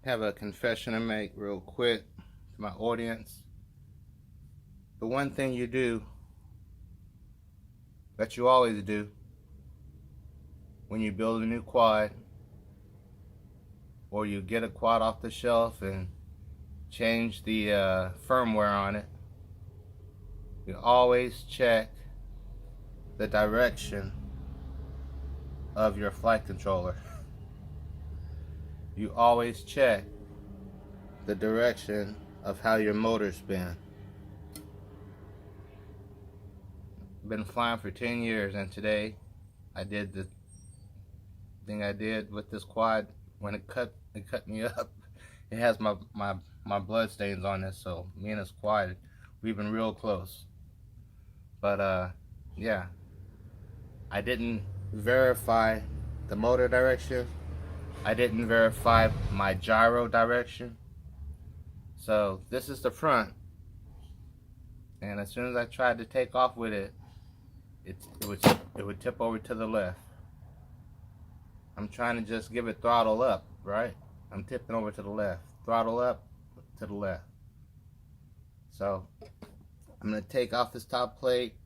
have a confession to make real quick to my audience. The one thing you do that you always do when you build a new quad or you get a quad off the shelf and change the firmware on it, you always check the direction of your flight controller. You always check the direction of how your motor spins. Been flying for 10 years, and today I did the thing I did with this quad. When it cut me up, it has my blood stains on it, so me and this quad, we've been real close. But yeah, I didn't verify the motor direction. I didn't verify my gyro direction. So this is the front, and as soon as I tried to take off with it, it would tip over to the left. I'm trying to just give it throttle up, right? I'm tipping over to the left. Throttle up to the left. So I'm gonna take off this top plate,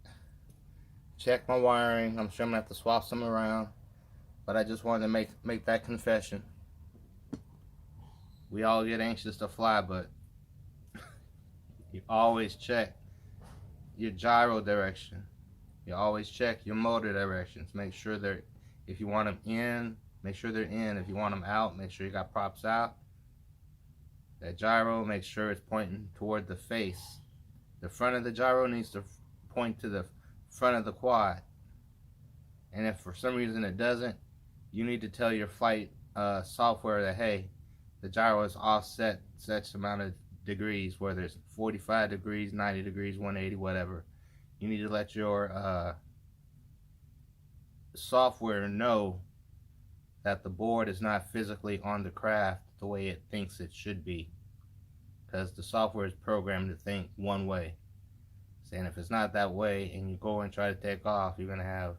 check my wiring. I'm sure I'm gonna have to swap some around, but I just wanted to make that confession. We all get anxious to fly, but you always check your gyro direction. You always check your motor directions. Make sure they're, if you want them in, make sure they're in. If you want them out, make sure you got props out. That gyro, make sure it's pointing toward the face. The front of the gyro needs to point to the front of the quad. And if for some reason it doesn't, you need to tell your flight software that, hey, the gyro is offset such amount of degrees, whether it's 45 degrees, 90 degrees, 180, whatever. You need to let your software know that the board is not physically on the craft the way it thinks it should be, because the software is programmed to think one way. And if it's not that way and you go and try to take off, you're gonna have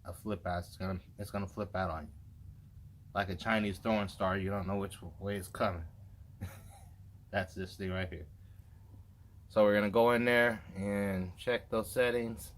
a flip out. It's gonna flip out on you like a Chinese throwing star. You don't know which way it's coming. That's this thing right here. So we're gonna go in there and check those settings.